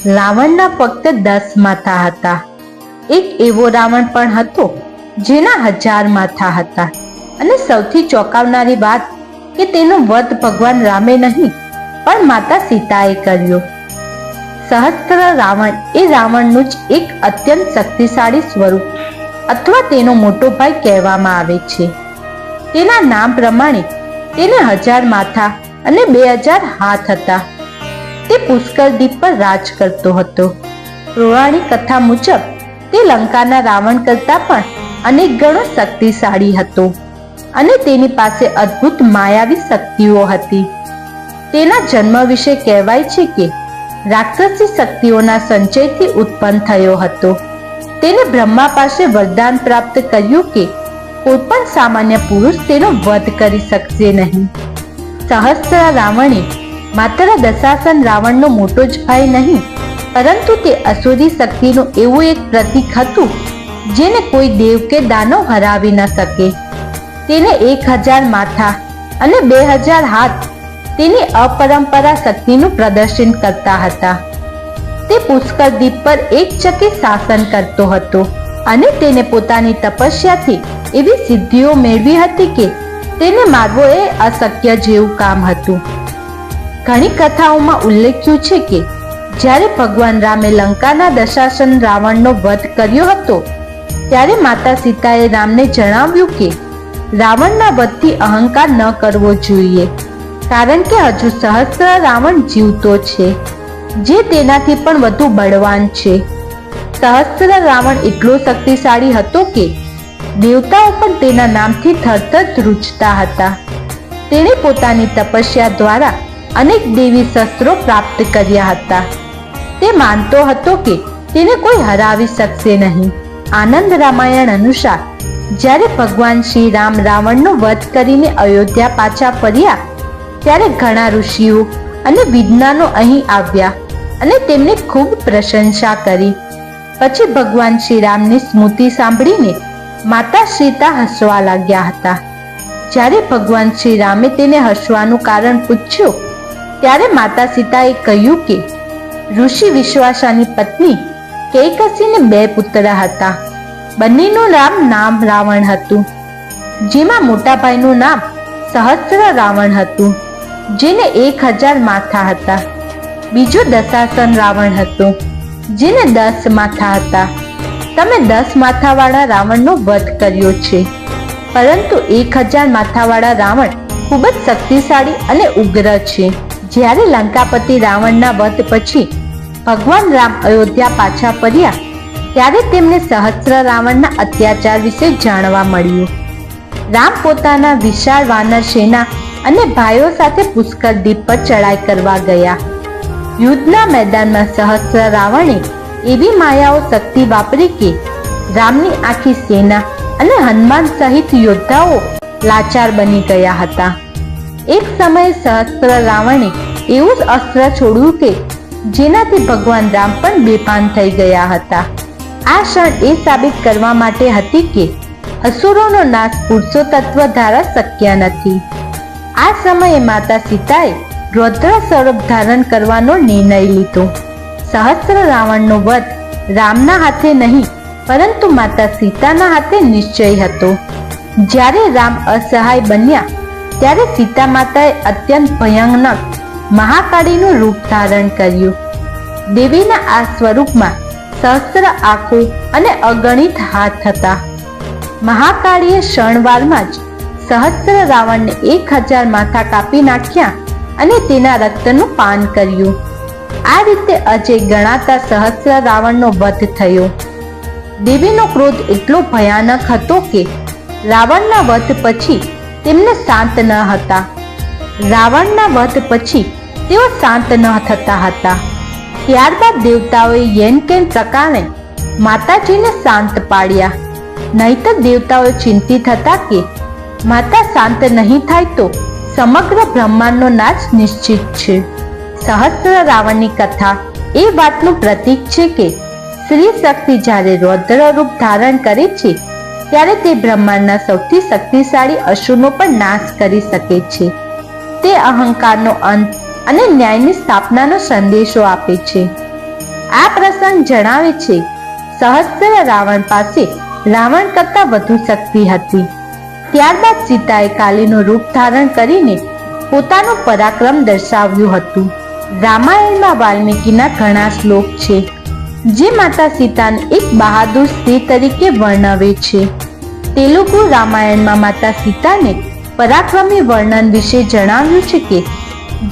રાવણના ફક્ત 10 માથા હતા. એક એવો રાવણ પણ હતો જેના 1000 માથા હતા. અને સૌથી ચોંકાવનારી વાત કે તેનો વધ ભગવાન રામે નહીં પણ માતા સીતાએ કર્યો. સહસ્ત્ર રાવણ એ રાવણનું જ એક અત્યંત શક્તિશાળી સ્વરૂપ અથવા તેનો મોટો ભાઈ કહેવામાં આવે છે. તેના નામ પ્રમાણે તેને 1000 માથા અને 2000 હાથ હતા. તે પુષ્કર દ્વીપ પર રાજ કરતો હતો. પૌરાણિક કથા મુજબ તે લંકાના રાવણ કરતા પણ અનેક ગણો શક્તિશાળી હતો અને તેની પાસે અદ્ભુત માયાવી શક્તિઓ હતી. તેના જન્મ વિશે કહેવાય છે કે રાક્ષસી શક્તિઓના સંચયથી ઉત્પન્ન થયો હતો. તેને બ્રહ્મા પાસે વરદાન પ્રાપ્ત કર્યું કે કોઈ પણ સામાન્ય પુરુષ તેનો વધ કરી શકશે નહીં. સહસ્ત્ર રાવણે માત્ર દશાસન રાવણનો મોટો જ ભાઈ નહીં પરંતુ તે અસુરી શક્તિનું એવું એક પ્રતીક હતું જેને કોઈ દેવ કે દાનવ હરાવી ન શકે. તેને 1000 માથા અને 2000 હાથ તેની અપરંપરા શક્તિનું પ્રદર્શન કરતા હતા. તે પુષ્કર દ્વીપ પર એકચકે શાસન કરતો હતો અને તેને પોતાની તપસ્યાથી એવી સિદ્ધિઓ મેળવી હતી કે તેને મારવો એ અશક્ય જેવું કામ હતું. ઘણી કથાઓમાં ઉલ્લેખ્યું છે કે જ્યારે ભગવાન રામે લંકાના દશાસન રાવણનો વધ કર્યો હતો ત્યારે માતા સીતાએ રામને જણાવ્યું કે રાવણના વધથી અહંકાર ન કરવો જોઈએ કારણ કે હજુ સહસ્ત્ર રાવણ જીવતો છે જે તેનાથી પણ વધુ બળવાન છે. સહસ્ત્ર રાવણ એટલો શક્તિશાળી હતો કે દેવતાઓ પણ તેના નામથી થરથર ધ્રુજતા હતા. તેણે પોતાની તપસ્યા દ્વારા અનેક દેવી શસ્ત્રો પ્રાપ્ત કર્યા હતા. તે માનતો હતો કે તેને કોઈ હરાવી શકશે નહીં. આનંદ રામાયણ અનુસાર જ્યારે ભગવાન શ્રી રામ રાવણનો વધ કરીને અયોધ્યા પાછા ફર્યા ત્યારે ઘણા ઋષિઓ અને વિદ્વાનો અહીં આવ્યા અને તેમને ખૂબ પ્રશંસા કરી. પછી ભગવાન શ્રી રામની સ્મૃતિ સાંભળીને માતા સીતા હસવા લાગ્યા હતા. જ્યારે ભગવાન શ્રી રામે તેને હસવાનું કારણ પૂછ્યું ત્યારે માતા સીતાએ કહ્યું કે ઋષિ વિશ્વાસાની પત્ની કૈકસીને 2 પુત્ર હતા. બંનેનું નામ રાવણ હતું, જેમાં મોટા ભાઈનું નામ સહસ્ત્ર રાવણ હતું જેને 1000 માથા હતા. બીજો દશાસન રાવણ હતો જેને 10 માથા હતા. તમે 10 માથાવાળા રાવણનો વધ કર્યો છે પરંતુ 1000 માથાવાળા રાવણ ખૂબ જ શક્તિશાળી અને ઉગ્ર છે. જ્યારે લંકાપતિ રાવણના વધ પછી ભગવાન રામ અયોધ્યા પાછા ફર્યા ત્યારે તેમને સહસ્ત્ર રાવણના અત્યાચાર વિશે જાણવા મળ્યું. રામ પોતાના વિશાળ વાનર સેના અને ભાઈઓ સાથે પુષ્કર દ્વીપ પર ચડાઈ કરવા ગયા. યુદ્ધના મેદાનમાં સહસ્ત્ર રાવણે એવી માયાઓ શક્તિ વાપરી કે રામની આખી સેના અને હનુમાન સહિત યોદ્ધાઓ લાચાર બની ગયા હતા. એક સમયે સહસ્ત્ર રાવણે એવું જ અસ્ત્ર છોડ્યું કે જેનાથી ભગવાન રામ પણ બેભાન થઈ ગયા હતા. આ ક્ષણ એ સાબિત કરવા માટે હતી કે અસુરોનો નાશ પુરુષો તત્વ દ્વારા શક્ય નથી. આ સમયે માતા સીતાએ રૌદ્ર સ્વરૂપ ધારણ કરવાનો નિર્ણય લીધો. સહસ્ત્ર રાવણનો વધ રામના હાથે નહીં પરંતુ માતા સીતાના હાથે નિશ્ચય હતો. જ્યારે રામ અસહાય બન્યા ત્યારે સીતા માતાએ અત્યંત ભયાનક મહાકાળીનું રૂપ ધારણ કર્યું. દેવીના આ સ્વરૂપમાં સહસ્ત્ર આંખો અને અગણિત હાથ હતા. મહાકાળીએ ક્ષણવારમાં જ સહસ્ત્ર રાવણને 1000 માથા કાપી નાખ્યા અને તેના રક્તનું પાન કર્યું. આ રીતે અજય ગણાતા સહસ્ત્ર રાવણનો વધ થયો. દેવીનો ક્રોધ એટલો ભયાનક હતો કે રાવણના વધ પછી તેમને શાંત ન હતા. રાવણના વધ પછી તેઓ શાંત ન થતા હતા. ત્યારબાદ દેવતાઓએ યેન કેન પ્રકારે માતાજીને શાંત પાડ્યા. નહીતર દેવતાઓ ચિંતિત હતા કે માતા શાંત નહીં થાય તો સમગ્ર બ્રહ્માંડનો નાશ નિશ્ચિત છે. સહસ્ત્ર રાવણની કથા એ વાતનું પ્રતીક છે કે સ્ત્રી શક્તિ જ્યારે રૌદ્ર રૂપ ધારણ કરે છે ત્યારે તે બ્રહ્માંડના સૌથી શક્તિશાળી અસુરનો પણ નાશ કરી શકે છે. તે અહંકારનો અંત અને ન્યાયની સ્થાપનાનો સંદેશો આપે છે. આ પ્રસંગ જણાવે છે સહસ્ત્ર રાવણ પાસે રાવણ કરતા વધુ શક્તિ હતી. ત્યારબાદ સીતાએ કાલીનું રૂપ ધારણ કરીને પોતાનું પરાક્રમ દર્શાવ્યું હતું. રામાયણમાં વાલ્મીકીના ઘણા શ્લોક છે જે માતા સીતાને એક બહાદુર સ્ત્રી તરીકે વર્ણવે છે. તેલુગુ રામાયણમાં માતા સીતાને પરાક્રમી વર્ણન વિશે જણાવ્યું છે કે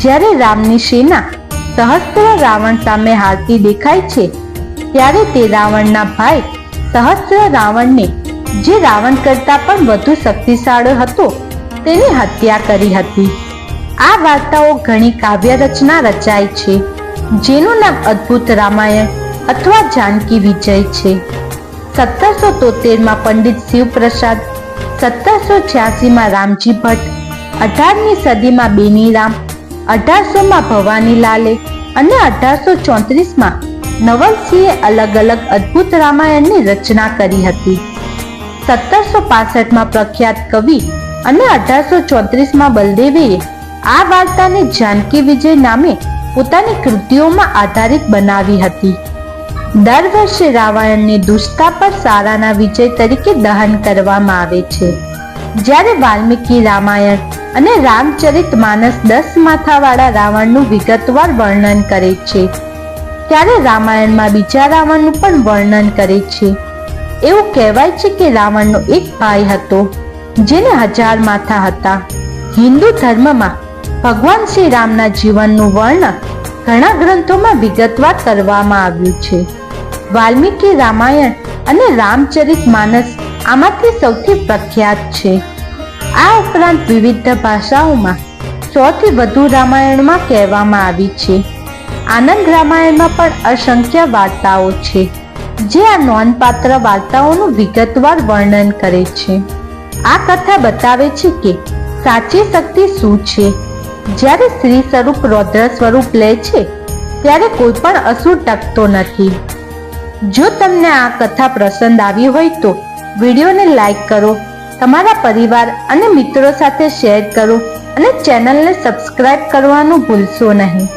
જ્યારે રામની સેના સહસ્ત્ર રાવણ સામે હારતી દેખાય છે ત્યારે તે રાવણના ભાઈ સહસ્ત્ર રાવણને, જે રાવણ કરતા પણ વધુ શક્તિશાળી હતો, તેની હત્યા કરી હતી. આ વાર્તાઓ ઘણી કાવ્ય રચના રચાય છે જેનું નામ અદ્ભુત રામાયણ અથવા જાનકી વિજય છે. 1773 પંડિત શિવપ્રસાદ, 1786 રામજી ભટ્ટ, 18મી સદીમાં બેનીરામ, 1800 ભવાનીલાલે અને 1834 નવલસિંહે અલગ અલગ અદ્ભુત રામાયણની રચના કરી હતી. 1765 પ્રખ્યાત કવિ અને 1834 બલદેવે આ વાર્તાને જાનકી વિજય નામે પોતાની કૃતિઓમાં આધારિત બનાવી હતી. દર વર્ષે રાવણને દુષ્ટતા પર સારાના વિજય તરીકે દહન કરવામાં આવે છે. જ્યારે વાલ્મીકી રામાયણ અને રામચરિત માનસ 10 માથાવાળા રાવણનું વિગતવાર વર્ણન કરે છે, ત્યારે રામાયણમાં બીજા રાવણનું પણ વર્ણન કરે છે. એવું કહેવાય છે કે રાવણનો એક ભાઈ હતો જેને 1000 માથા હતા. હિન્દુ ધર્મમાં ભગવાન શ્રી રામના જીવનનું વર્ણન ઘણા ગ્રંથોમાં વિગતવાર કરવામાં આવ્યું છે. વાલ્મીકી રામાયણ અને રામચરિત માનસ આમાંથી સૌથી પ્રખ્યાત છે. આ ઉપરાંત વિવિધ ભાષાઓમાં 100 થી વધુ રામાયણમાં કહેવામાં આવી છે. આનંદ રામાયણમાં પણ અસંખ્ય વાર્તાઓ છે જે આ નોંધપાત્ર વાર્તાઓનું વિગતવાર વર્ણન કરે છે. આ કથા બતાવે છે કે સાચી શક્તિ શું છે. જ્યારે સ્ત્રી સ્વરૂપ રૌદ્ર સ્વરૂપ લે છે ત્યારે કોઈ પણ અસુર ટકતો નથી. જો તમને આ કથા પસંદ આવી હોય તો વિડીયોને લાઈક કરો, તમારા પરિવાર અને મિત્રો સાથે શેર કરો અને ચેનલને સબસ્ક્રાઇબ કરવાનું ભૂલશો નહીં.